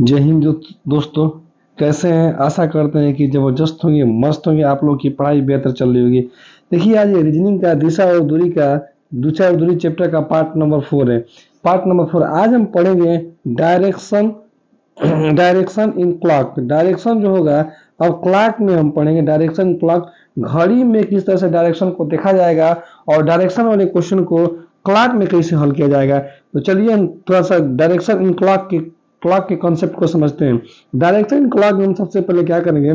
जय हिंद दोस्तों। कैसे हैं? आशा करते हैं कि जबरदस्त होंगे, मस्त होंगे। आप लोग की पढ़ाई बेहतर चल रही होगी। देखिए, आज ये रीजनिंग का दिशा और दूरी का दिशा और दूरी चैप्टर का पार्ट नंबर 4 है। पार्ट नंबर 4 आज हम पढ़ेंगे direction. Direction in clock. Direction जो होगा, अब क्लॉक में हम पढ़ेंगे डायरेक्शन क्लॉक। घड़ी में किस तरह से डायरेक्शन को देखा जाएगा और डायरेक्शन वाले क्वेश्चन को क्लॉक में कैसे हल किया जाएगा। तो चलिए हम थोड़ा सा डायरेक्शन इन क्लॉक के कॉन्सेप्ट को समझते हैं। डायरेक्शन इन क्लॉक में हम सबसे पहले क्या करेंगे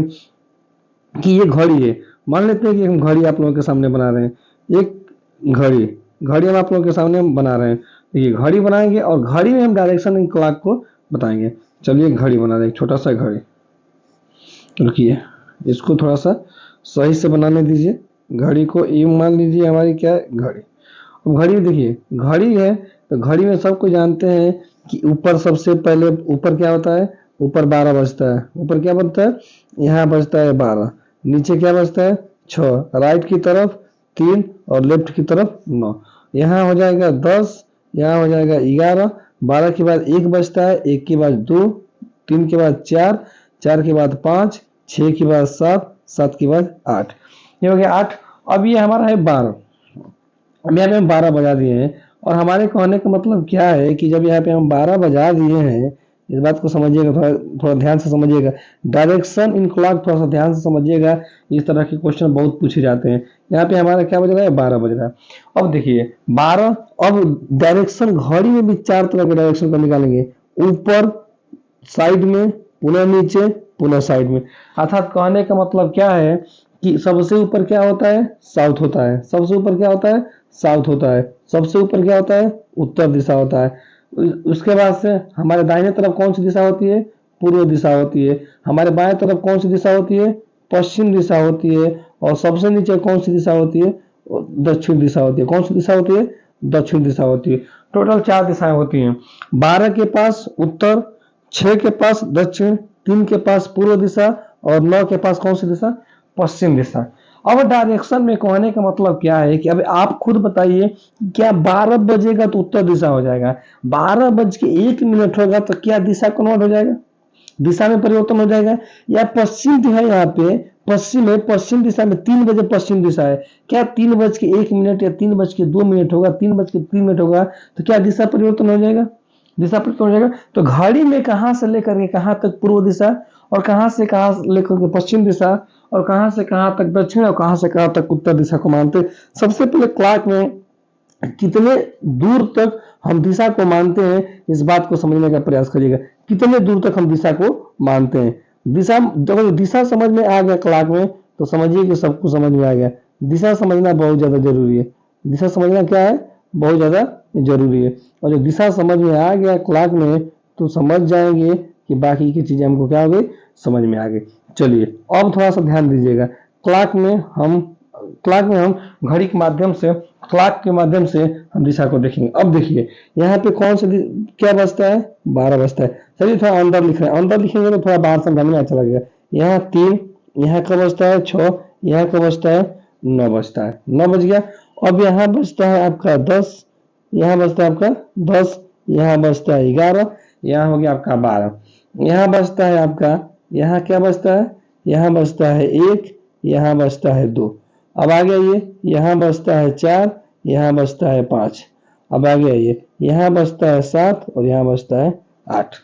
कि ये घड़ी है। मान लेते हैं कि हम घड़ी आप लोगों के सामने बना रहे हैं। एक घड़ी घड़ी हम आप लोगों के सामने बना रहे हैं। ये घड़ी बनाएंगे और घड़ी में हम डायरेक्शन इन क्लॉक को बताएंगे। चलिए घड़ी बना रहे हैं, छोटा सा घड़ी। रुकिए, इसको थोड़ा सा सही से बनाने दीजिए। घड़ी को ये मान लीजिए हमारी क्या है, घड़ी। अब घड़ी देखिए, घड़ी है तो घड़ी में सबको जानते हैं कि ऊपर सबसे पहले ऊपर क्या होता है, ऊपर 12 बजता है। ऊपर क्या बजता है, यहाँ बजता है 12। नीचे क्या बजता है, 6। राइट की तरफ 3 और लेफ्ट की तरफ 9। यहाँ हो जाएगा 10, यहाँ हो जाएगा 11। 12 के बाद 1 बजता है, 1 के बाद 2, 3 के बाद 4, 4 के बाद 5, 6 के बाद 7, 7 के बाद 8। ये हो गया 8। अब ये हमारा है 12। अब यहाँ पे हम 12 बजा दिए हैं और हमारे कहने का मतलब क्या है कि जब यहाँ पे हम 12 बजा दिए हैं, इस बात को समझिएगा, थोड़ा थोड़ा ध्यान से समझिएगा। डायरेक्शन इन क्लॉक थोड़ा सा ध्यान से समझिएगा। इस तरह के क्वेश्चन बहुत पूछे जाते हैं। यहाँ पे हमारा क्या बज रहा है, 12 बज रहा है। अब देखिए 12। अब डायरेक्शन घड़ी में भी 4 तरह के डायरेक्शन को निकालेंगे। ऊपर, साइड में, पुनः नीचे, पुनः साइड में। अर्थात कहने का मतलब क्या है कि सबसे ऊपर क्या होता है, साउथ होता है। सबसे ऊपर क्या होता है, साउथ होता है। सबसे ऊपर क्या होता है, उत्तर दिशा होता है। उसके बाद से हमारे दाहिने तरफ कौन सी दिशा होती है, पूर्व दिशा होती है। हमारे बाएं तरफ कौन सी दिशा होती है, पश्चिम दिशा होती है। और सबसे नीचे कौन सी दिशा होती है, दक्षिण दिशा होती है। कौन सी दिशा होती है, दक्षिण दिशा होती है। टोटल 4 दिशाएं होती हैं। 12 के पास उत्तर, 6 के पास दक्षिण, 3 के पास पूर्व दिशा और 9 के पास कौन सी दिशा, पश्चिम दिशा। अब डायरेक्शन में कहने का मतलब क्या है कि अब आप खुद बताइए, क्या 12 बजेगा तो उत्तर दिशा हो जाएगा, 12 बज के 1 मिनट होगा तो क्या दिशा कन्वर्ट हो जाएगा, दिशा में परिवर्तन हो जाएगा। या पश्चिम जो है, यहाँ पे पश्चिम है, पश्चिम दिशा में 3 बजे पश्चिम दिशा है, क्या 3 बज के 1 मिनट या 3 बज के 2 मिनट होगा, 3 बज के 3 मिनट होगा तो क्या दिशा परिवर्तन हो जाएगा, दिशा परिवर्तन हो जाएगा। तो घड़ी में कहां से लेकर के कहां तक पूर्व दिशा और कहां से कहां लेकर के पश्चिम दिशा और कहां से कहां तक दक्षिण और कहां से कहां तक उत्तर दिशा को मानते। सबसे पहले क्लॉक में कितने दूर तक हम दिशा को मानते हैं, इस बात को समझने का प्रयास करिएगा। कितने दूर तक हम दिशा को मानते हैं। दिशा, जब दिशा समझ में आ गया क्लॉक में तो समझिए कि सब कुछ समझ में आ गया। दिशा समझना बहुत ज्यादा जरूरी है। दिशा समझना क्या है, बहुत ज्यादा जरूरी है। और जब दिशा समझ में आ गया क्लॉक में तो समझ जाएंगे कि बाकी की चीजें हमको क्या हो गई, समझ में आ गई। चलिए अब थोड़ा सा ध्यान दीजिएगा। क्लॉक में हम क्लॉक में हम घड़ी के माध्यम से, क्लॉक के माध्यम से हम दिशा को देखेंगे। अब देखिए यहाँ पे कौन सा क्या बजता है, 12 बजता है। चलिए थोड़ा अंदर लिख रहे हैं, अंदर लिखेंगे तो थोड़ा बाहर समझने में अच्छा लगेगा। यहाँ 3, यहाँ का बजता है 6, यहाँ का बजता है 9 बजता है, 9 बज गया। अब यहाँ बजता है आपका 10, यहाँ बजता है आपका 10, यहाँ बजता है 11, यहाँ हो गया आपका 12, यहाँ बजता है आपका, यहाँ क्या बजता है, यहाँ बजता है 1, यहाँ बजता है 2। अब आ गया ये, यहाँ बजता है 4, यहाँ बजता है 5। अब आ गया ये, यहाँ बजता है 7 और यहाँ बजता है 8।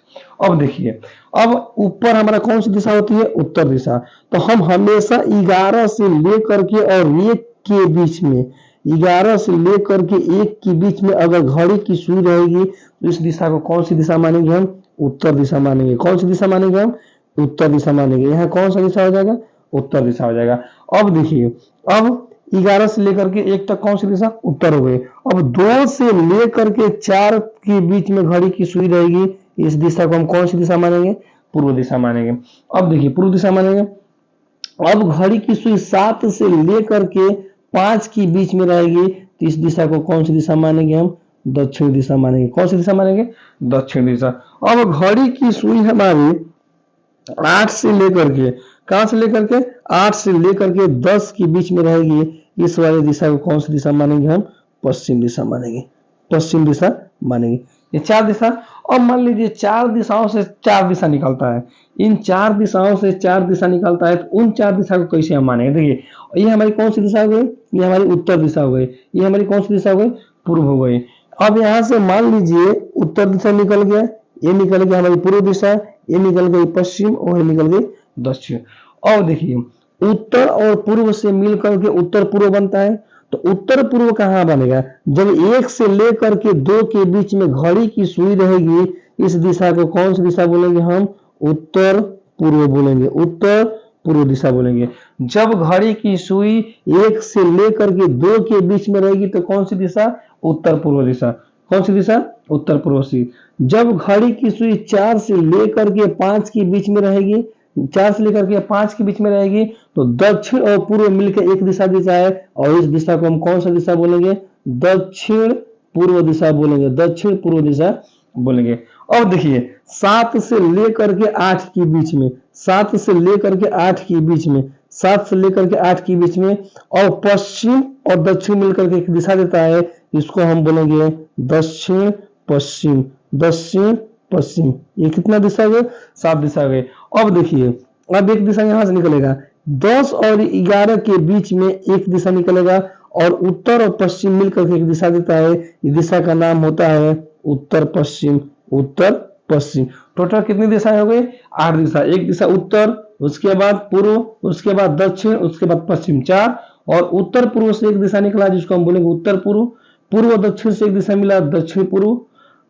अब देखिए, अब ऊपर हमारा कौन सी दिशा होती है, उत्तर दिशा। तो हम हमेशा 11 से लेकर के और 1 के बीच में, 11 से लेकर के 1 के बीच में अगर घड़ी की सुई रहेगी तो इस दिशा को कौन सी दिशा मानेंगे हम, उत्तर दिशा मानेंगे। कौन सी दिशा मानेंगे हम, उत्तर दिशा मानेंगे। यहाँ कौन सा दिशा हो जाएगा, उत्तर दिशा हो जाएगा। अब देखिए, अब 11 से लेकर के 1 तक कौन सी दिशा, उत्तर हो गई। अब 2 से लेकर के 4 के बीच में घड़ी की सुई रहेगी, इस दिशा को हम कौन सी दिशा मानेंगे, पूर्व दिशा मानेंगे। अब देखिए पूर्व दिशा मानेंगे। अब घड़ी की सुई 7 से लेकर के 5 के बीच में रहेगी तो इस दिशा को कौन सी दिशा मानेंगे हम, दक्षिण दिशा मानेंगे। कौन सी दिशा मानेंगे, दक्षिण दिशा। अब घड़ी की सुई हमारी 8 से लेकर के, कहां से लेकर के, 8 से लेकर के 10 के बीच में रहेगी, इस वाली दिशा को कौन सी दिशा मानेंगे हम, पश्चिम दिशा मानेंगे, पश्चिम दिशा मानेंगे। ये चार दिशा। और मान लीजिए चार दिशाओं से चार दिशा निकलता है, इन चार दिशाओं से चार दिशा निकलता है, तो उन चार दिशा को कैसे हम मानेंगे? देखिए ये हमारी कौन सी दिशा हो गई? ये हमारी उत्तर दिशा हो गई। ये हमारी कौन सी दिशा हो गई? पूर्व हो गई। अब यहाँ से मान लीजिए उत्तर दिशा निकल गया, ये निकल गया हमारी पूर्व दिशा, ये निकल गई पश्चिम और ये निकल गई दक्षिण। और देखिए उत्तर और पूर्व से मिलकर के उत्तर पूर्व बनता है। तो उत्तर पूर्व कहाँ बनेगा? जब एक से लेकर के दो के बीच में घड़ी की सुई रहेगी, इस दिशा को कौन सी दिशा बोलेंगे हम? उत्तर पूर्व बोलेंगे, उत्तर पूर्व दिशा बोलेंगे। जब घड़ी की सुई एक से लेकर के दो के बीच में रहेगी तो कौन सी दिशा? उत्तर पूर्व दिशा। कौन सी दिशा? उत्तर पूर्व सी। जब घड़ी की सुई चार से लेकर के पांच के बीच में रहेगी, चार से लेकर के पांच के बीच में रहेगी, तो दक्षिण और पूर्व मिलकर एक दिशा देता है, और इस दिशा को हम कौन सा दिशा बोलेंगे? दक्षिण पूर्व दिशा बोलेंगे, दक्षिण पूर्व दिशा बोलेंगे। और देखिए सात से लेकर के आठ के बीच में, सात से लेकर के आठ के बीच में, सात से लेकर के आठ के बीच में, और पश्चिम और दक्षिण मिलकर के एक दिशा देता है, इसको हम बोलेंगे दक्षिण पश्चिम, दक्षिण पश्चिम। ये कितना दिशा गए? सात दिशा गए। अब देखिए अब एक दिशा यहां से निकलेगा, 10 और 11 के बीच में एक दिशा निकलेगा, और उत्तर और पश्चिम मिलकर के एक दिशा देता है, इस दिशा का नाम होता है उत्तर पश्चिम, उत्तर पश्चिम। टोटल कितनी दिशाएं हो गई? 8 दिशा। एक दिशा उत्तर, उसके बाद पूर्व, उसके बाद दक्षिण, उसके बाद पश्चिम, 4। और उत्तर पूर्व से एक दिशा निकला जिसको हम बोलेंगे उत्तर पूर्व, पूर्व दक्षिण से एक दिशा मिला दक्षिण पूर्व,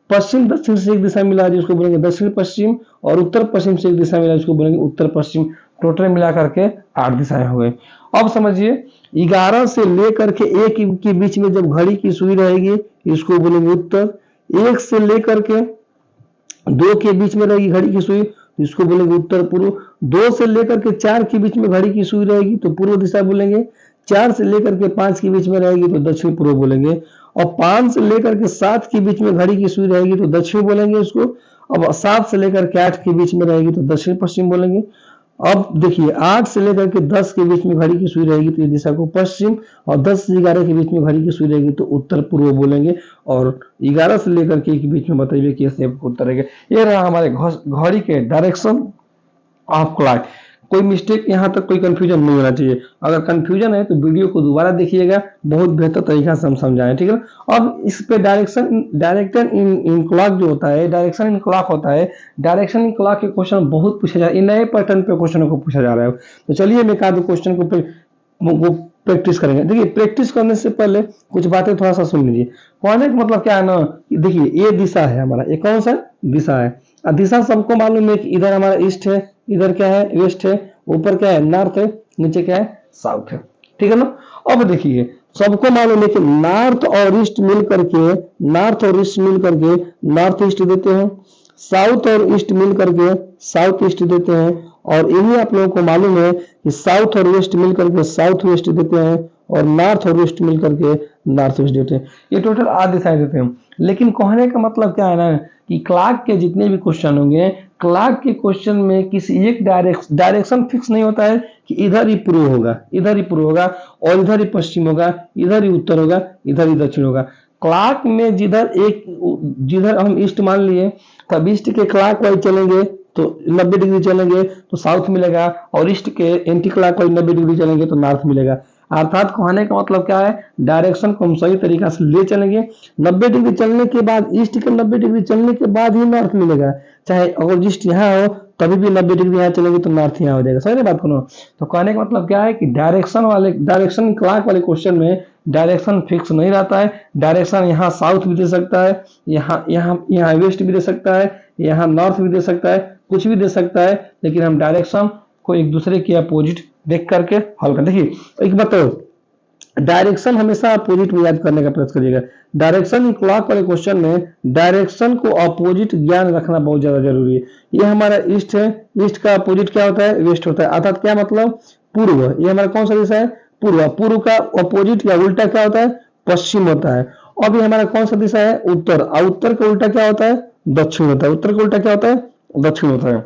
पश्चिम दक्षिण से एक दिशा मिला जिसको बोलेंगे दक्षिण पश्चिम, और उत्तर पश्चिम से एक दिशा मिला जिसको बोलेंगे उत्तर पश्चिम। टोटल मिला करके 8 दिशाएं हो गई। अब समझिए 11 से लेकर के 1 के बीच में जब घड़ी की सुई रहेगी, इसको बोलेंगे उत्तर। 1 से लेकर के 2 के बीच में रहेगी घड़ी की सुई, इसको बोलेंगे उत्तर पूर्व। 2 से लेकर के 4 के बीच में घड़ी की सुई रहेगी तो पूर्व दिशा बोलेंगे। 4 से लेकर के 5 के बीच में रहेगी तो दक्षिण पूर्व बोलेंगे। और 5 से लेकर के 7 के बीच में घड़ी की सुई रहेगी तो दक्षिण बोलेंगे इसको। अब 7 से लेकर के 8 के बीच में रहेगी तो दक्षिण पश्चिम बोलेंगे। अब देखिए 8 से लेकर के 10 के बीच में घड़ी की सुई रहेगी तो इस दिशा को पश्चिम, और 10 से 11 के बीच में घड़ी की सुई रहेगी तो उत्तर पूर्व बोलेंगे। और 11 से लेकर के के बीच में बताइए कि उत्तर रहेगा। ये रहा हमारे घड़ी के डायरेक्शन ऑफ क्लॉक। कोई मिस्टेक यहाँ तक कोई कंफ्यूजन नहीं होना चाहिए। अगर कंफ्यूजन है तो वीडियो को दोबारा देखिएगा, बहुत बेहतर तरीका से हम समझाएं, ठीक है। अब इस पे डायरेक्शन इन क्लॉक जो होता है, डायरेक्शन इन क्लॉक होता है। डायरेक्शन इन क्लॉक के क्वेश्चन बहुत पूछे जा रहे हैं, नए पैटर्न पे क्वेश्चनों को पूछा जा रहा है। तो चलिए मैं एक क्वेश्चन को प्रैक्टिस करेंगे। देखिए प्रैक्टिस करने से पहले कुछ बातें थोड़ा सा सुन लीजिए। कहने का मतलब क्या है ना, देखिए ये दिशा है हमारा, ये कौन सा दिशा है? दिशा सबको मालूम है कि इधर हमारा ईस्ट है, इधर क्या है? वेस्ट है, ऊपर क्या है? नॉर्थ है, नीचे क्या है? साउथ है, ठीक है ना। अब देखिए सबको मालूम है कि नॉर्थ और ईस्ट मिल करके, नॉर्थ और ईस्ट मिल करके नॉर्थ ईस्ट देते हैं, साउथ और ईस्ट मिल करके साउथ ईस्ट देते हैं। और यही आप लोगों को मालूम है कि साउथ और वेस्ट मिल करके साउथ वेस्ट देते हैं, और नॉर्थ और ईस्ट मिल करके नॉर्थ ईस्ट देते हैं। ये टोटल 8 दिशाएं देते हैं। लेकिन कहने का मतलब क्या है ना कि क्लॉक के जितने भी क्वेश्चन होंगे, क्लॉक के क्वेश्चन में किसी एक डायरेक्शन फिक्स नहीं होता है कि इधर ही पूर्व होगा, इधर ही पूर्व होगा, और इधर ही पश्चिम होगा, इधर ही उत्तर होगा, इधर ही दक्षिण होगा। क्लॉक में जिधर हम ईस्ट मान लिए, तब ईस्ट के क्लॉक वाइज चलेंगे तो 90 डिग्री चलेंगे तो साउथ मिलेगा, और ईस्ट के एंटी क्लॉक वाइज 90 डिग्री चलेंगे तो नॉर्थ मिलेगा। अर्थात कहने का मतलब क्या है, डायरेक्शन को हम सही तरीका से ले चलेंगे। 90 डिग्री चलने के बाद, ईस्ट के 90 डिग्री चलने के बाद ही नॉर्थ मिलेगा। चाहे अगर ईस्ट यहाँ हो तभी भी 90 डिग्री यहाँ चलेंगे तो नॉर्थ यहाँ हो जाएगा। सही बात करो। तो कहने का मतलब क्या है कि डायरेक्शन क्लॉक वाले क्वेश्चन में डायरेक्शन फिक्स नहीं रहता है। डायरेक्शन यहाँ साउथ भी दे सकता है, यहाँ वेस्ट भी दे सकता है, यहाँ नॉर्थ भी दे सकता है, कुछ भी दे सकता है। लेकिन हम डायरेक्शन को एक दूसरे के अपोजिट देख करके हल कर। देखिए एक बताओ, डायरेक्शन हमेशा अपोजिट में याद करने का प्रयास करिएगा। डायरेक्शन क्लॉक वाले क्वेश्चन में डायरेक्शन को अपोजिट ज्ञान रखना बहुत ज्यादा जरूरी है। ये हमारा ईस्ट है, ईस्ट का अपोजिट क्या होता है? वेस्ट होता है। अर्थात क्या मतलब? पूर्व। ये हमारा कौन सा दिशा है? पूर्व। पूर्व का अपोजिट या उल्टा क्या होता है? पश्चिम होता है। अब ये हमारा कौन सा दिशा है? उत्तर। और उत्तर का उल्टा क्या होता है? दक्षिण होता है। उत्तर का उल्टा क्या होता है? दक्षिण होता है।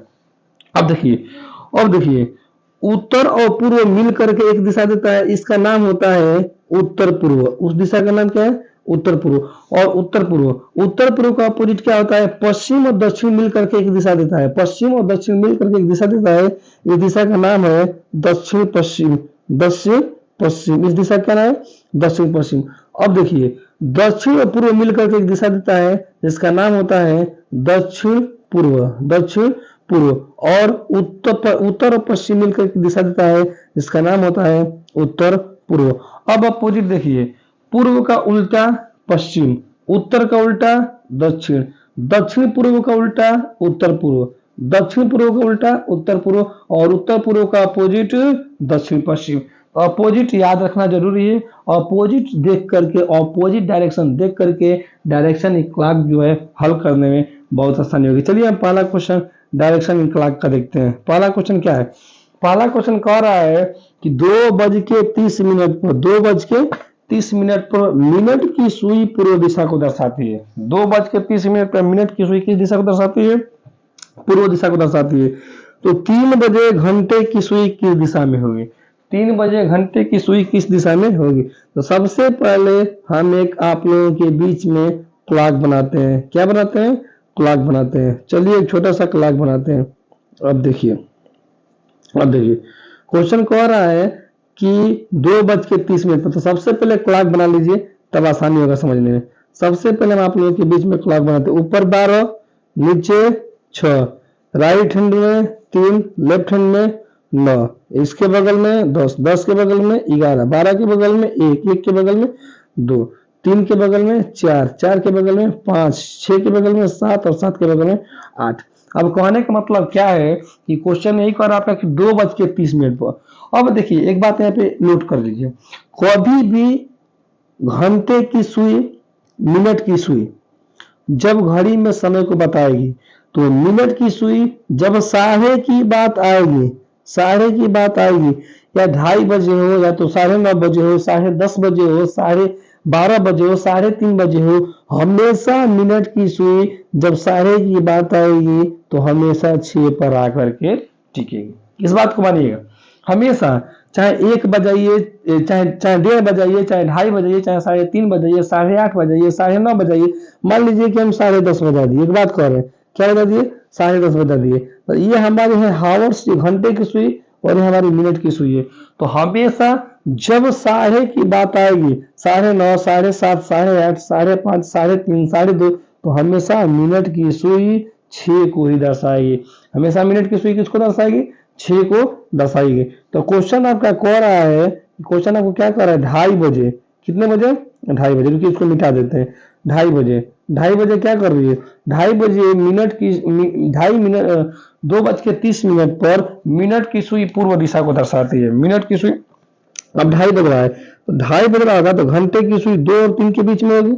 अब देखिए उत्तर और पूर्व मिल करके एक दिशा देता है, इसका नाम होता है उत्तर पूर्व। उस दिशा का नाम क्या है? उत्तर पूर्व। और उत्तर पूर्व, उत्तर पूर्व का अपोजिट क्या होता है? पश्चिम और दक्षिण मिल करके एक दिशा देता है। पश्चिम और दक्षिण मिल करके एक दिशा देता है। इस दिशा का नाम है दक्षिण पश्चिम। दक्षिण पश्चिम, इस दिशा का नाम है दक्षिण पश्चिम। अब देखिए, दक्षिण और पूर्व मिलकर के एक दिशा देता है जिसका नाम होता है दक्षिण पूर्व। दक्षिण पूर्व। और उत्तर और पश्चिम मिलकर एक दिशा देता है जिसका नाम होता है उत्तर पूर्व। अब अपोजिट देखिए, पूर्व का उल्टा पश्चिम, उत्तर का उल्टा दक्षिण, दक्षिण पूर्व का उल्टा उत्तर पूर्व, दक्षिण पूर्व का उल्टा उत्तर पूर्व, और उत्तर पूर्व का अपोजिट दक्षिण पश्चिम। अपोजिट याद रखना जरूरी है। अपोजिट देख करके, अपोजिट डायरेक्शन देख करके डायरेक्शन क्लॉक जो है हल करने में बहुत आसानी होगी। चलिए हम पहला क्वेश्चन डायरेक्शन क्लॉक का देखते हैं। पहला क्वेश्चन क्या है? पहला क्वेश्चन कह रहा है कि 2:30 पर 2:30 पर मिनट की सुई पूर्व दिशा को दर्शाती है। 2:30 पर मिनट की सुई किस दिशा को दर्शाती है? पूर्व दिशा को दर्शाती है। तो 3 बजे घंटे की सुई किस दिशा में होगी? 3 बजे घंटे की सुई किस दिशा में होगी? तो सबसे पहले हम एक आप लोगों के बीच में क्लॉक बनाते हैं। क्या बनाते हैं? क्लॉक बनाते हैं। चलिए एक छोटा सा क्लॉक बनाते हैं। अब देखिए, क्वेश्चन कह रहा है कि 2:30 पर, तो सबसे पहले क्लॉक बना लीजिए, तब आसानी होगा समझने में। सबसे पहले हम आप लोगों के बीच में क्लॉक बनाते हैं। ऊपर 12, नीचे 6, राइट हैंड में 3, लेफ्ट हैंड में 9, इसके बगल में 10, 10 के बगल में 11, 12 के बगल में 1, 1 के बगल में 2, 3 के बगल में 4, 4 के बगल में 5, 6 के बगल में 7 और 7 के बगल में 8। अब कहने का मतलब क्या है कि क्वेश्चन यही कर रहा था कि 2:30 पर। अब देखिए एक बात यहाँ पे नोट कर लीजिए, कभी भी घंटे की सुई, मिनट की सुई जब घड़ी में समय को बताएगी, तो मिनट की सुई जब साढ़े की बात आएगी, साढ़े की बात आएगी, या 2:30 बजे हो, या तो 9:30 बजे हो, 10:30 बजे हो, 12:30 बजे हो, 3:30 बजे हो, हमेशा मिनट की सुई जब साढ़े की बात आएगी तो हमेशा 6 पर आकर के टिकेगी। इस बात को मानिएगा, हमेशा, चाहे 1 बजाइए, चाहे 1:30 बजाइए, चाहे 2:30 बजाइए, चाहे 3:30 बजाइए, 8:30 बजाइए, 9:30 बजाइए। मान लीजिए कि हम 10:30 बजा दिए, एक बात कर रहे हैं, क्या बजा दिए? 10:30 बजा दिए। तो ये हमारे है हावर्स, घंटे की सुई, और ये हमारी मिनट की सुई है। तो हमेशा जब साढ़े की बात आएगी, 9:30, 7:30, 8:30, 5:30, 3:30, 2:30, तो हमेशा मिनट की सुई 6 को ही दर्शाएगी। हमेशा मिनट की सुई किसको दर्शाएगी? 6 को दर्शाएगी। तो क्वेश्चन आपका कह रहा है, क्वेश्चन आपको क्या कह रहा है? 2:30 बजे, कितने बजे? 2:30 बजे। रुकिए इसको मिटा देते हैं। 2:30 बजे, 2:30 बजे क्या कर रही है? 2:30 बजे मिनट की 2:30 मिनट 2:30 पर मिनट की सुई पूर्व दिशा को दर्शाती है। मिनट की सुई, अब 2:30 बज रहा है, तो 2:30 बज रहा होगा तो घंटे की सुई 2 और 3 के बीच में होगी।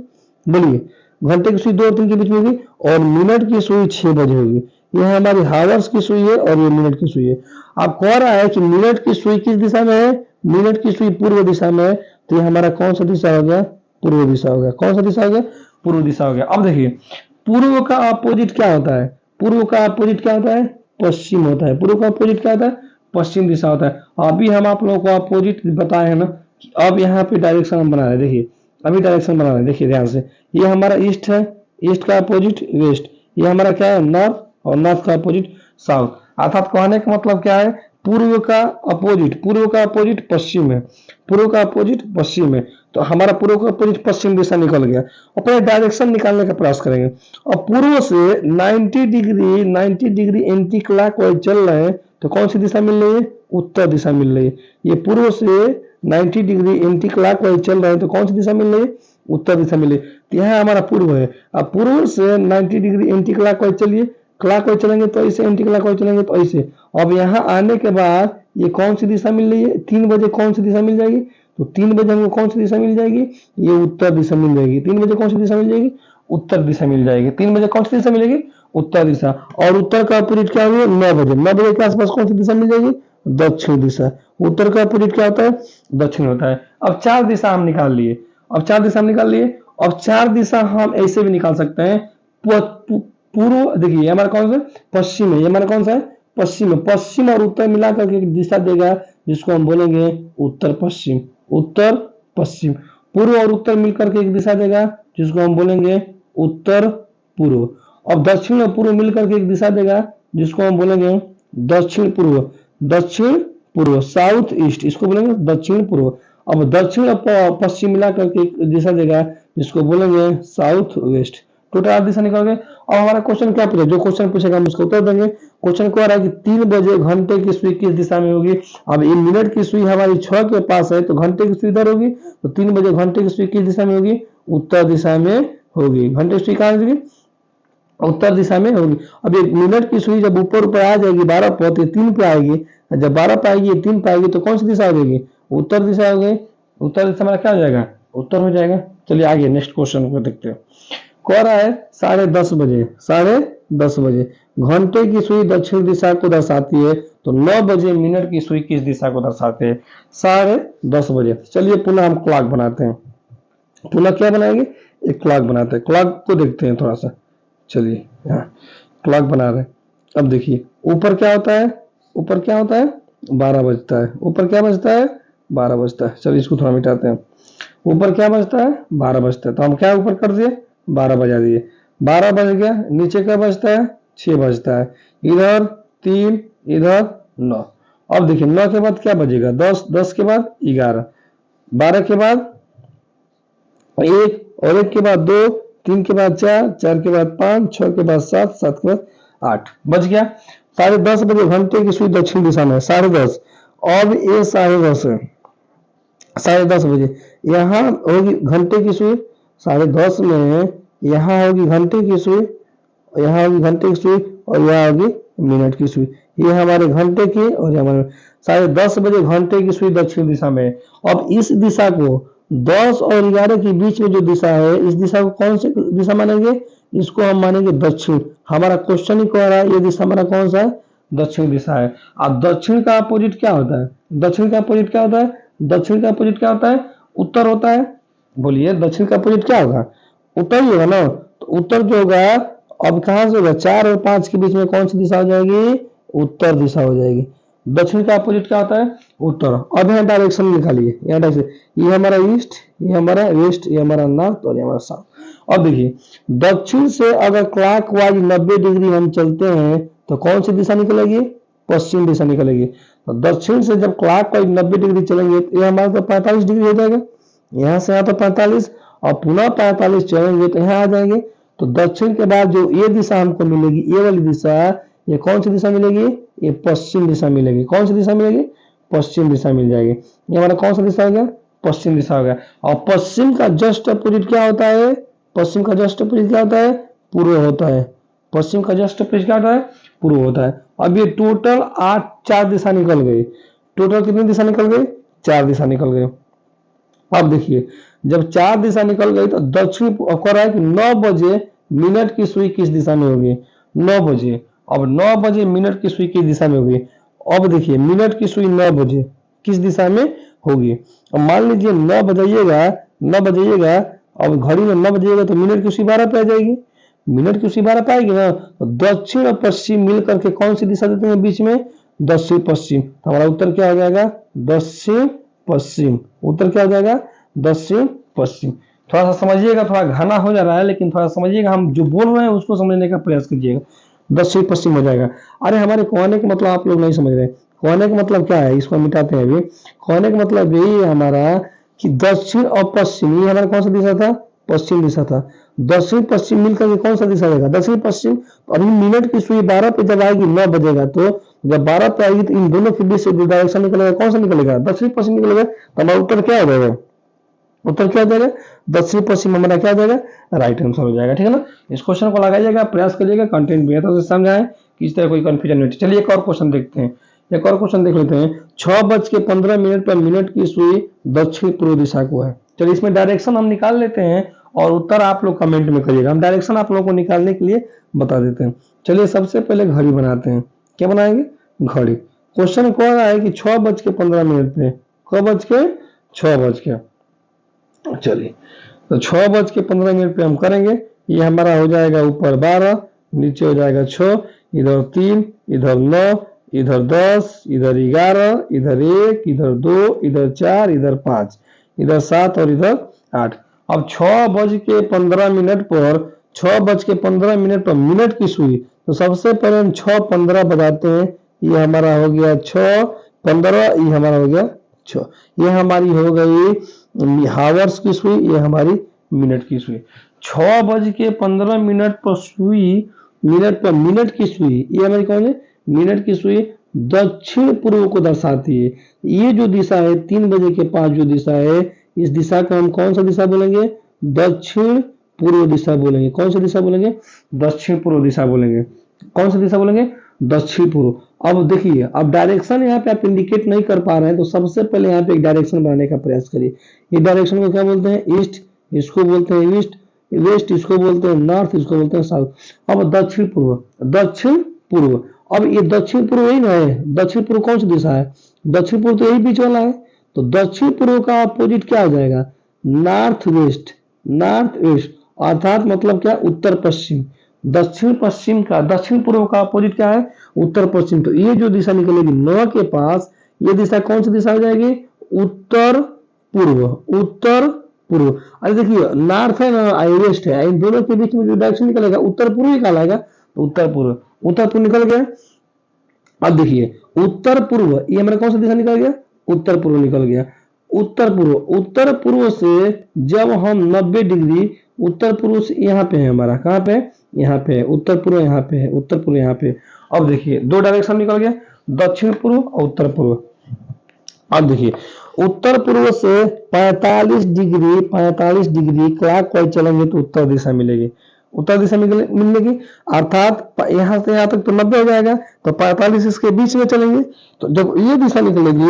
बोलिए, घंटे की सुई 2 और 3 के बीच में होगी, और मिनट की सुई 6 बजे होगी। यह हमारी हावर्स की सुई है और ये मिनट की सुई है। आप कह रहा है कि मिनट की सुई किस दिशा में है? मिनट की सुई पूर्व दिशा में है। तो ये हमारा कौन सा दिशा हो गया? पूर्व दिशा हो गया। कौन सा दिशा हो गया? पूर्व दिशा हो गया। अब देखिए, पूर्व का अपोजिट क्या होता है? पूर्व का अपोजिट क्या होता है? पश्चिम होता है। पूर्व का अपोजिट क्या होता है? पश्चिम दिशा होता है। अभी हम आप लोगों को अपोजिट बताए हैं ना, कि अब यहाँ पे डायरेक्शन हम बना रहे हैं। देखिए, अभी डायरेक्शन बना रहे हैं, देखिए ध्यान से। ये हमारा ईस्ट है, ईस्ट का अपोजिट वेस्ट। ये हमारा क्या है? नॉर्थ, और नॉर्थ का अपोजिट साउथ। अर्थात कहने का मतलब क्या है? पूर्व का अपोजिट पश्चिम है। पूर्व का अपोजिट पश्चिम है। तो हमारा पूर्व का अपोजिट पश्चिम दिशा निकल गया। और पहले डायरेक्शन निकालने का प्रयास करेंगे। और पूर्व से 90 डिग्री एंटी क्लॉकवाइज चल रहे हैं, तो कौन सी दिशा मिल रही है? उत्तर दिशा मिल रही है। ये पूर्व से 90 डिग्री एंटी क्लॉकवाइज चल रहे हैं, तो कौन सी दिशा मिल रही है? उत्तर दिशा मिल रही है। तो यह हमारा पूर्व है। अब पूर्व से 90 डिग्री एंटी क्लॉकवाइज चलिए, क्लॉकवाइज चलेंगे तो ऐसे, एंटी क्लॉकवाइज चलेंगे तो ऐसे। अब यहाँ आने के बाद ये कौन सी दिशा मिल रही है? 3 बजे कौन सी दिशा मिल जाएगी? तो 3 बजे हमको कौन सी दिशा मिल जाएगी? ये उत्तर दिशा मिल जाएगी। 3 बजे कौन सी दिशा मिल जाएगी? उत्तर दिशा मिल जाएगी। 3 बजे कौन सी दिशा मिलेगी? उत्तर दिशा। और उत्तर का अपोजिट क्या होगी? 9 बजे। 9 बजे के आसपास कौन सी दिशा मिल जाएगी? दक्षिण दिशा। उत्तर का अपोजिट क्या होता है? दक्षिण होता है। अब 4 दिशा हम निकाल लिए। अब 4 दिशा हम निकाल लिए। अब 4 दिशा हम ऐसे भी निकाल सकते हैं। पूर्व, देखिए ये हमारा कौन सा? पश्चिम है। ये हमारा कौन सा है? पश्चिम है। पश्चिम और उत्तर मिलाकर के एक दिशा देगा जिसको हम बोलेंगे उत्तर पश्चिम। उत्तर पश्चिम। पूर्व और उत्तर मिलकर के एक दिशा देगा जिसको हम बोलेंगे उत्तर पूर्व। और दक्षिण और पूर्व मिलकर के एक दिशा देगा जिसको हम बोलेंगे दक्षिण पूर्व। दक्षिण पूर्व साउथ ईस्ट, इसको बोलेंगे दक्षिण पूर्व। अब दक्षिण और पश्चिम मिलाकर के एक दिशा देगा जिसको बोलेंगे साउथ वेस्ट। टोटल 8 दिशा निकल गए। अब हमारा क्वेश्चन क्या पूछा, जो क्वेश्चन पूछेगा हम उसका उत्तर देंगे। क्वेश्चन को आ रहा है कि 3 बजे घंटे की सुई किस दिशा में होगी। अब ये मिनट की सुई हमारी 6 के पास है तो घंटे की सुई इधर होगी, तो 3 बजे घंटे की सुई किस दिशा में होगी, उत्तर दिशा में होगी। घंटे की सुई कहाँ होगी, उत्तर दिशा में होगी। अब ये मिनट की सुई जब ऊपर ऊपर आ जाएगी 12 पर तो 3 पे आएगी, जब 12 पे आएगी 3 पे आएगी तो कौन सी दिशा हो जाएगी, उत्तर दिशा हो गई। उत्तर दिशा हमारा क्या हो जाएगा, उत्तर हो जाएगा। चलिए आगे नेक्स्ट क्वेश्चन को देखते हैं। कह रहा है 10:30 बजे, 10:30 बजे घंटे की सुई दक्षिण दिशा को दर्शाती है तो 9 बजे मिनट की सुई किस दिशा को दर्शाते हैं, 10:30 बजे। चलिए पुनः हम क्लॉक बनाते हैं, पुनः क्या बनाएंगे, एक क्लॉक बनाते हैं। क्लॉक को देखते हैं थोड़ा सा, चलिए यहाँ क्लॉक बना रहे हैं। अब देखिए ऊपर क्या होता है, ऊपर क्या होता है, 12 बजता है। ऊपर क्या बजता है, 12 बजता है। चलिए इसको थोड़ा मिटाते हैं। ऊपर क्या बजता है, 12 बजता है। तो हम क्या ऊपर कर दिए, 12 बजा दिए। 12 बज गया, नीचे क्या बजता है, 6 बजता है। इधर 3, इधर 9। अब देखिए 9 के बाद क्या बजेगा, 10, 10 के बाद 11, 12 के बाद 1, और 1 के बाद 2, 3 के बाद 4, 4 के बाद 5, 6 के बाद 7, 7 के बाद 8 बज गया। 10:30 बजे घंटे की सुई दक्षिण दिशा में है, 10:30। अब ये 10:30 है, 10:30 बजे यहाँ होगी घंटे की सुई, 10:30 में यहाँ होगी घंटे की सुई, यहाँ होगी घंटे की सुई, और यहाँ होगी मिनट की सुई। ये हमारे घंटे की और हमारे 10:30 बजे घंटे की सुई दक्षिण दिशा में। अब इस दिशा को 10 और 11 के बीच में जो दिशा है, इस दिशा को कौन सी दिशा मानेंगे, इसको हम मानेंगे दक्षिण। हमारा क्वेश्चन ही कह रहा है ये दिशा हमारा कौन सा है, दक्षिण दिशा है। अब दक्षिण का अपोजिट क्या होता है, दक्षिण का अपोजिट क्या होता है, दक्षिण का अपोजिट क्या होता है, उत्तर होता है। बोलिए दक्षिण का अपोजिट क्या होगा, उत्तर ही होगा ना। तो उत्तर जो होगा, अब कहां से होगा, 4 और 5 के बीच में कौन सी दिशा हो जाएगी, उत्तर दिशा हो जाएगी। दक्षिण का अपोजिट क्या होता है, उत्तर। अब यहाँ डायरेक्शन निकालिए, यहाँ डायरेक्शन, ये हमारा ईस्ट, ये हमारा वेस्ट, ये हमारा नॉर्थ और ये हमारा साउथ। अब देखिए दक्षिण से अगर क्लॉक वाइज 90 डिग्री हम चलते हैं तो कौन सी दिशा निकलेगी, पश्चिम दिशा निकलेगी। तो दक्षिण से जब क्लॉक वाइज 90 डिग्री चलेंगे तो ये हमारा तो 45 डिग्री हो जाएगा। यहाँ से यहाँ तो 45 और पुनः 45 चलेंगे तो यहाँ आ जाएंगे। तो दक्षिण के बाद जो ये दिशा हमको मिलेगी, ये वाली दिशा, ये कौन सी दिशा मिलेगी, ये पश्चिम दिशा मिलेगी। कौन सी दिशा मिलेगी, पश्चिम दिशा मिल जाएगी। ये हमारा कौन सा दिशा हो गया, पश्चिम दिशा हो गया। और पश्चिम का जस्ट अपोजिट क्या होता है, पश्चिम का जस्ट अपोजिट क्या होता है, पूर्व होता है। पश्चिम का जस्ट अपोजिट क्या होता है, पूर्व होता है। अब ये टोटल 4 दिशा निकल गई। टोटल कितनी दिशा निकल गई, 4 दिशा निकल गई। अब देखिए जब 4 दिशा निकल गई तो दक्षिण कर रहा है कि 9 बजे मिनट की सुई किस दिशा में होगी, 9 बजे। अब 9 बजे मिनट की सुई किस दिशा में होगी। अब देखिए मिनट की सुई 9 बजे किस दिशा में होगी। अब मान लीजिए 9 बजाइएगा, 9 बजाइएगा, अब घड़ी में 9 बजाइएगा तो मिनट की सुई 12 पे आ जाएगी। मिनट की सुई 12 पे आएगी ना, तो दक्षिण और पश्चिम मिल करके कौन सी दिशा देते हैं बीच में, दक्षिण पश्चिम। तो हमारा उत्तर क्या हो जाएगा, दक्षिण पश्चिम। उत्तर क्या हो जाएगा, दक्षिण पश्चिम। थोड़ा सा समझिएगा, थोड़ा घना हो जा रहा है लेकिन थोड़ा समझिएगा, हम जो बोल रहे हैं उसको समझने का प्रयास कीजिएगा। दक्षिण पश्चिम हो जाएगा। अरे हमारे कहने का मतलब आप लोग नहीं समझ रहे। कहने का मतलब क्या है, इसको मिटाते हैं अभी। कहने का मतलब यही है हमारा कि दक्षिण और पश्चिम, ये हमारा कौन सा दिशा था, पश्चिम दिशा था। दक्षिण पश्चिम मिलकर कौन सा दिशा रहेगा, दक्षिण पश्चिम। तो अभी मिनट की सुई 12 पे जब आएगी, 9 बजेगा, तो जब 12 पे आएगी तो इन दोनों के बीच से जो डायरेक्शन निकलेगा कौन सा निकलेगा, दक्षिण पश्चिम निकलेगा। तो हमारा उत्तर क्या हो जाएगा, उत्तर क्या हो जाएगा, दक्षिण पश्चिम हमारा क्या हो जाएगा, राइट आंसर हो जाएगा। ठीक है ना। इस क्वेश्चन को लगाइएगा, प्रयास करिएगा, कंटेंट बेहतर से समझाएं कि इस तरह कोई कंफ्यूजन नहीं। चलिए एक और क्वेश्चन देखते हैं, एक और क्वेश्चन देख लेते हैं। 6:15 पर मिनट की सुई दक्षिण पूर्व दिशा को है। चलिए इसमें डायरेक्शन हम निकाल लेते हैं और उत्तर आप लोग कमेंट में करिएगा। हम डायरेक्शन आप लोगों को निकालने के लिए बता देते हैं। चलिए सबसे पहले घड़ी बनाते हैं। क्या बनाएंगे, घड़ी। क्वेश्चन कह रहा है कि 6:15 पे, कब बज के, 6 बज के। चलिए तो 6:15 पे हम करेंगे। ये हमारा हो जाएगा ऊपर 12, नीचे हो जाएगा 6, इधर 3, इधर 9, इधर 10, इधर 11, इधर 1, इधर 2, इधर 4, इधर 5, इधर 7 और इधर 8। अब 6:15 पर 6:15 पर मिनट की सुई, तो सबसे पहले हम 6:15 बजाते हैं। ये हमारा हो गया 6:15, ये हमारा हो गया 6। ये हमारी हो गई हावर्स की सुई, ये हमारी मिनट की सुई। 6:15 पर सुई, मिनट पर मिनट की सुई, ये हमारी कौन है? मिनट की सुई दक्षिण पूर्व को दर्शाती है। ये जो दिशा है 3 बजे के पास जो दिशा है, इस दिशा को हम कौन सा दिशा बोलेंगे? दक्षिण पूर्व दिशा बोलेंगे। कौन सा दिशा बोलेंगे? दक्षिण पूर्व दिशा बोलेंगे। कौन सा दिशा बोलेंगे? दक्षिण पूर्व। अब देखिए, अब डायरेक्शन यहाँ पे आप इंडिकेट नहीं कर पा रहे हैं, तो सबसे पहले यहाँ पे एक डायरेक्शन बनाने का प्रयास करिए। ये डायरेक्शन को क्या बोलते हैं? ईस्ट, इसको बोलते हैं ईस्ट। वेस्ट इसको बोलते हैं नॉर्थ, इसको बोलते हैं साउथ। अब दक्षिण पूर्व, दक्षिण पूर्व। अब ये दक्षिण पूर्व ही ना है, दक्षिण पूर्व कौन सी दिशा है? दक्षिण पूर्व तो यही बीच वाला है। तो दक्षिण पूर्व का अपोजिट क्या हो जाएगा? North west. नॉर्थ वेस्ट अर्थात मतलब क्या? उत्तर पश्चिम। दक्षिण पश्चिम का, दक्षिण पूर्व का अपोजिट क्या है? उत्तर पश्चिम। तो ये जो दिशा निकलेगी 9 के पास, ये दिशा कौन सी दिशा हो जाएगी? उत्तर पूर्व। उत्तर पूर्व। अरे देखिए, नॉर्थ है ना, वेस्ट है, इन दोनों के बीच में जो डायरेक्शन निकलेगा उत्तर पूर्व ही कहलाएगा। तो उत्तर पूर्व, उत्तर पूर्व निकल गया। अब देखिए, उत्तर पूर्व, ये हमारा कौन सा दिशा निकल गया? उत्तर पूर्व निकल गया। उत्तर पूर्व, उत्तर पूर्व से जब हम 90 डिग्री, उत्तर पूर्व से यहाँ पे है हमारा, कहाँ पे? यहाँ पे है उत्तर पूर्व, यहाँ पे है उत्तर पूर्व, यहाँ पे। अब देखिए, दो डायरेक्शन निकल गया, दक्षिण पूर्व और उत्तर पूर्व। अब देखिए, उत्तर पूर्व से 45 डिग्री क्लॉकवाइज चलेंगे तो उत्तर दिशा मिलेगी। उत्तर दिशा मिलेगी, अर्थात यहाँ से यहाँ तक तो 90 हो जाएगा, तो 45 इसके बीच में चलेंगे। तो जब ये दिशा निकलेगी,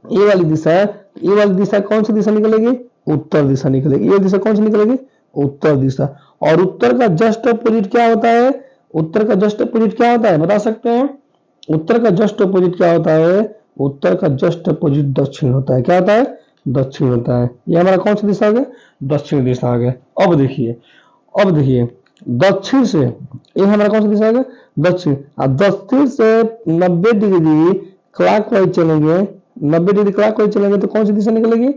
ये वाली दिशा, ये वाली दिशा कौन सी दिशा निकलेगी? उत्तर दिशा निकलेगी। ये दिशा कौन सी निकलेगी? उत्तर दिशा। और उत्तर का जस्ट अपोजिट क्या होता है? उत्तर का जस्ट अपोजिट क्या होता है, बता सकते हैं? उत्तर का जस्ट अपोजिट क्या होता है? उत्तर का जस्ट अपोजिट दक्षिण होता है। क्या होता है? दक्षिण होता है। ये हमारा कौन सा दिशा आ गया? दक्षिण दिशा आ गया। अब देखिए, अब देखिए, दक्षिण से ये हमारा कौन सा दिशा आ गया? दक्षिण। अब दक्षिण से 90 डिग्री क्लॉकवाइज चलेंगे, 90 डिग्री क्लॉकवाइज चलेंगे तो कौन सी दिशा निकलेगी?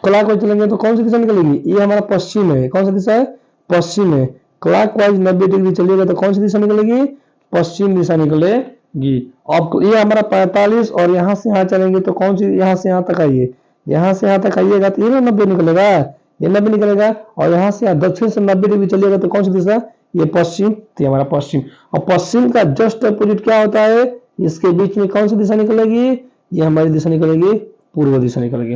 क्लॉकवाइज चलेंगे तो कौन सी दिशा निकलेगी? ये हमारा पश्चिम है। कौन सा दिशा है? पश्चिम है। क्लॉकवाइज 90 डिग्री चलिएगा तो कौन सी दिशा निकलेगी? पश्चिम दिशा निकलेगी। अब ये हमारा 45 और यहाँ से यहाँ चलेंगे तो कौन सी? यहाँ से यहाँ तक आइए, यहाँ से यहाँ तक आइएगा तो ये ना 90 निकलेगा, ये 90 निकलेगा। और यहाँ से यहाँ दक्षिण से 90 डिग्री चलिएगा तो कौन सी दिशा? ये पश्चिम। तो ये हमारा पश्चिम। और पश्चिम का जस्ट अपोजिट क्या होता है? इसके बीच में कौन सी दिशा निकलेगी? ये हमारी दिशा निकलेगी पूर्व दिशा निकलेगी।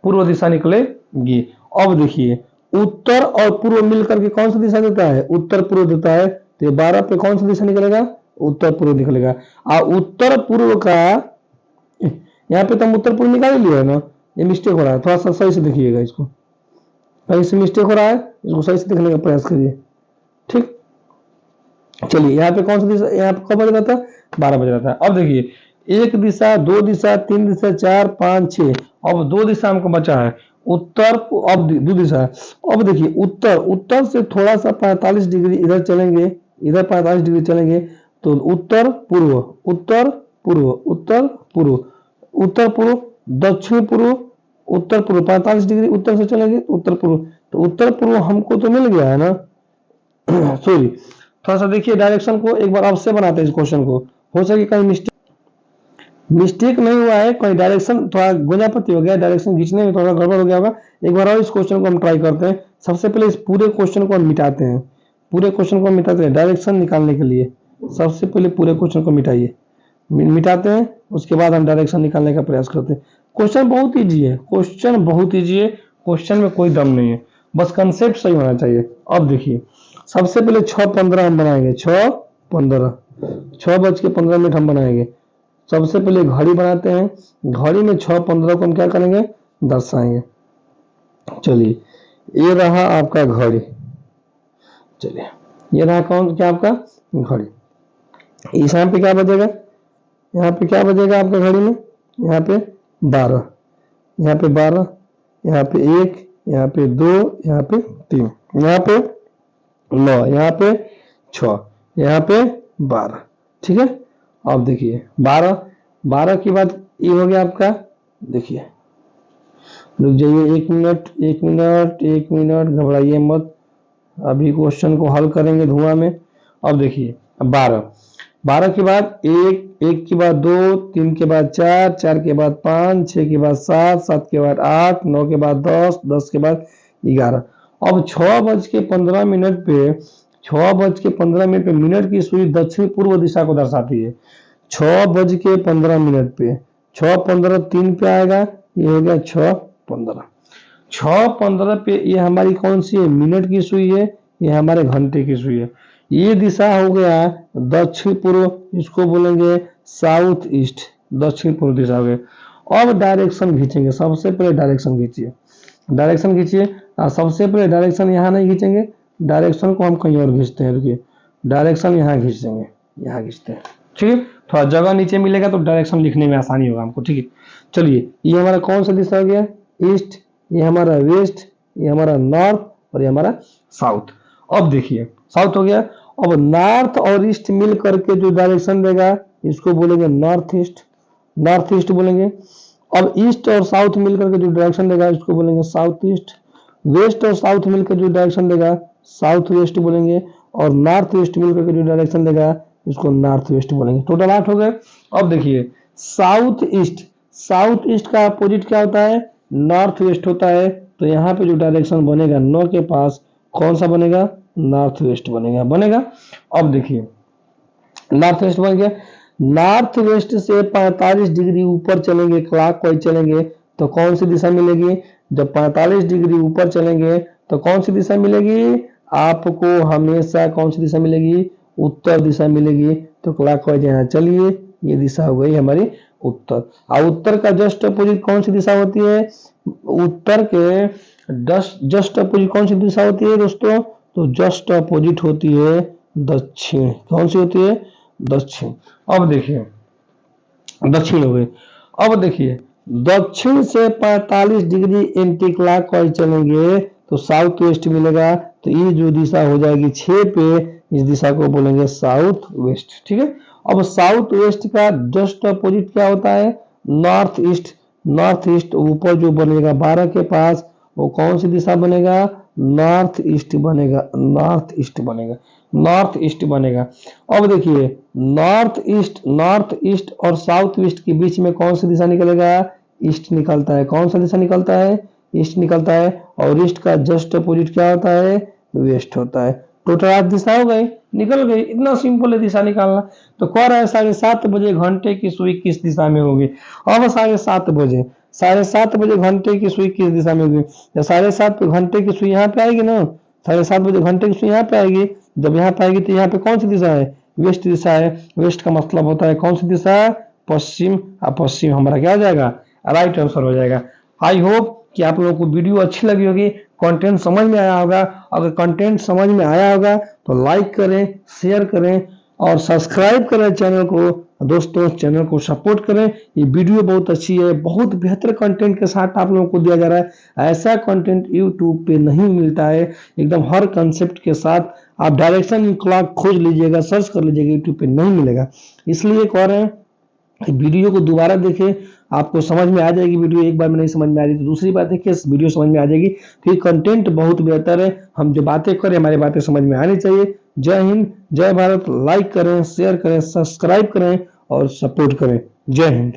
पूर्व दिशा निकलेगी। अब देखिए, उत्तर और पूर्व मिलकर के कौन सा दिशा देता है? उत्तर पूर्व देता है। तो 12 पे कौन सा दिशा निकलेगा? उत्तर पूर्व निकलेगा। और उत्तर पूर्व का, यहाँ पे तो हम उत्तर पूर्व निकाल लिया है ना, ये मिस्टेक हो रहा है, थोड़ा सा सही से देखिएगा इसको, कहीं से मिस्टेक हो रहा है, इसको सही से देखने का प्रयास करिए। ठीक, चलिए, यहाँ पे कौन सा दिशा, यहाँ पे कब बज रहा था? 12 बज रहा था। अब देखिए, एक दिशा, दो दिशा, तीन दिशा, 4, 5, 6। अब दो दिशा हमको बचा है, उत्तर। अब दो दिशा है। अब देखिए, उत्तर, उत्तर से थोड़ा सा 45 डिग्री इधर चलेंगे, इधर 45 डिग्री चलेंगे तो उत्तर पूर्व, उत्तर पूर्व, उत्तर पूर्व, उत्तर पूर्व, दक्षिण पूर्व, उत्तर पूर्व। 45 डिग्री उत्तर से चलेंगे उत्तर पूर्व। तो उत्तर पूर्व हमको तो मिल गया है ना। सॉरी, थोड़ा सा देखिए डायरेक्शन को एक बार आपसे बनाते हैं इस क्वेश्चन को, हो सके कहीं मिस्टेक नहीं हुआ है, कोई डायरेक्शन थोड़ा गुंजापति हो गया, डायरेक्शन खींचने में थोड़ा गड़बड़ हो गया होगा। एक बार और इस क्वेश्चन को हम ट्राई करते हैं। सबसे पहले इस पूरे क्वेश्चन को हम मिटाते हैं, पूरे क्वेश्चन को मिटाते हैं डायरेक्शन निकालने के लिए। सबसे पहले पूरे क्वेश्चन को मिटाइए, मिटाते हैं, उसके बाद हम डायरेक्शन निकालने का प्रयास करते हैं। क्वेश्चन बहुत ईजी है, क्वेश्चन बहुत ईजी है, क्वेश्चन में कोई दम नहीं है, बस कंसेप्ट सही होना चाहिए। अब देखिए, सबसे पहले 6:15 हम बनाएंगे, 6:15, 6:15 हम बनाएंगे। सबसे पहले घड़ी बनाते हैं, घड़ी में 6:15 को हम क्या करेंगे? दर्शाएंगे। चलिए, ये रहा आपका घड़ी, चलिए ये रहा कौन क्या? आपका घड़ी। इस यहाँ पे क्या बजेगा? यहाँ पे क्या बजेगा आपका घड़ी में? यहाँ पे 12, यहाँ पे 12, यहाँ पे 1, यहाँ पे 2, यहाँ पे 3, यहाँ पे 9, यहाँ पे 6, यहाँ पे 12। ठीक है, अब देखिए 12 की बात ये हो गया आपका। देखिए रुक जाइए 1 मिनट 1 मिनट 1 मिनट, घबराइए मत, अभी क्वेश्चन को हल करेंगे धुआं में। अब देखिए 12, 12 के बाद 1, 1 के बाद 2, 3 के बाद 4, 4 के बाद 5, 6 के बाद 7, 7 के बाद 8, 9 के बाद 10, 10 के बाद 11। अब 6:15 पे 6:15 पे मिनट की सुई दक्षिण पूर्व दिशा को दर्शाती है। 6:15 पे 6:15 3 पे आएगा, ये हो गया 6:15। 6:15 पे ये हमारी कौन सी है, मिनट की सुई है, ये हमारे घंटे की सुई है। ये दिशा हो गया दक्षिण पूर्व, इसको बोलेंगे साउथ ईस्ट, दक्षिण पूर्व दिशा हो गया। अब डायरेक्शन खींचेंगे, सबसे पहले डायरेक्शन खींचिए, डायरेक्शन खींचिए। सबसे पहले डायरेक्शन यहाँ नहीं खींचेंगे, डायरेक्शन को हम कहीं और खींचते हैं, रुकिए, डायरेक्शन यहाँ खींचेंगे, यहाँ खींचते हैं, ठीक है। थोड़ा जगह नीचे मिलेगा तो डायरेक्शन लिखने में आसानी होगा हमको, ठीक है। चलिए, ये हमारा कौन सा दिशा हो गया, ईस्ट, ये हमारा वेस्ट, ये हमारा नॉर्थ और ये हमारा साउथ। अब देखिए साउथ हो गया। अब नॉर्थ और ईस्ट मिल करके जो डायरेक्शन देगा इसको बोलेंगे नॉर्थ ईस्ट, नॉर्थ ईस्ट बोलेंगे। अब ईस्ट और साउथ मिलकर के जो डायरेक्शन देगा इसको बोलेंगे साउथ ईस्ट। वेस्ट और साउथ मिलकर जो डायरेक्शन देगा साउथ वेस्ट बोलेंगे, और नॉर्थ वेस्ट मिलकर के जो डायरेक्शन देगा इसको नॉर्थ वेस्ट बोलेंगे। टोटल 8 हो गए। अब देखिए साउथ ईस्ट, साउथ ईस्ट का अपोजिट क्या होता है, नॉर्थ वेस्ट होता है। तो यहाँ पे जो डायरेक्शन बनेगा 9 के पास कौन सा बनेगा, नॉर्थ वेस्ट बनेगा। अब देखिए नॉर्थ वेस्ट बन गया। नॉर्थ वेस्ट से 45 डिग्री ऊपर चलेंगे, क्लॉकवाइज चलेंगे तो कौन सी दिशा मिलेगी, जब 45 डिग्री ऊपर चलेंगे तो कौन सी दिशा मिलेगी आपको, हमेशा कौन सी दिशा मिलेगी, उत्तर दिशा मिलेगी। तो क्लॉकवाइज यहाँ चलिए, ये दिशा हो गई हमारी उत्तर। और उत्तर का जस्ट अपोजिट कौन सी दिशा होती है, उत्तर के जस्ट अपोजिट कौन सी दिशा होती है दोस्तों, तो जस्ट अपोजिट होती है दक्षिण। कौन सी होती है, दक्षिण। अब देखिए दक्षिण हो गई। अब देखिए दक्षिण से 45 डिग्री एंटी क्लॉकवाइज चलेंगे तो साउथ वेस्ट मिलेगा। तो ये जो दिशा हो जाएगी 6 पे, इस दिशा को बोलेंगे साउथ वेस्ट, ठीक है। अब साउथ वेस्ट का जस्ट अपोजिट क्या होता है, नॉर्थ ईस्ट। नॉर्थ ईस्ट ऊपर जो बनेगा 12 के पास वो कौन सी दिशा बनेगा, नॉर्थ ईस्ट बनेगा, नॉर्थ ईस्ट बनेगा, नॉर्थ ईस्ट बनेगा। अब देखिए नॉर्थ ईस्ट और साउथ ईस्ट के बीच में कौन सी दिशा निकलेगा, ईस्ट निकलता है। कौन सा दिशा निकलता है, ईस्ट निकलता है। और ईस्ट का जस्ट अपोजिट क्या होता है, वेस्ट होता है। टोटल 8 दिशा हो गई, निकल गई। इतना सिंपल है दिशा निकालना। तो कह रहा है 7:30 बजे घंटे की सुई किस दिशा में होगी। अब 7:30 बजे, 7:30 बजे घंटे की सुई किस दिशा में होगी, जब 7:30 घंटे की सुई यहाँ पे आएगी ना, 7:30 बजे घंटे की सुई यहाँ पे आएगी। जब यहाँ पे आएगी तो यहाँ पे कौन सी दिशा है, वेस्ट दिशा है। वेस्ट का मतलब होता है कौन सी दिशा, पश्चिम। और पश्चिम हमारा क्या हो जाएगा, राइट आंसर हो जाएगा। आई होप कि आप लोगों को वीडियो अच्छी लगी होगी, कंटेंट समझ में आया होगा। अगर कंटेंट समझ में आया होगा तो लाइक करें, शेयर करें और सब्सक्राइब करें चैनल को। दोस्तों चैनल को सपोर्ट करें। ये वीडियो बहुत अच्छी है, बहुत बेहतर कंटेंट के साथ आप लोगों को दिया जा रहा है। ऐसा कंटेंट यूट्यूब पे नहीं मिलता है, एकदम हर कंसेप्ट के साथ। आप डायरेक्शन क्लॉक खोज लीजिएगा, सर्च कर लीजिएगा, यूट्यूब पे नहीं मिलेगा। इसलिए कह रहे हैं वीडियो को दोबारा देखें, आपको समझ में आ जाएगी। वीडियो एक बार में नहीं समझ में आ रही तो दूसरी बार देखिए, वीडियो समझ में आ जाएगी। फिर कंटेंट बहुत बेहतर है। हम जो बातें करें हमारी बातें समझ में आनी चाहिए। जय हिंद, जय भारत। लाइक करें, शेयर करें, सब्सक्राइब करें और सपोर्ट करें। जय हिंद।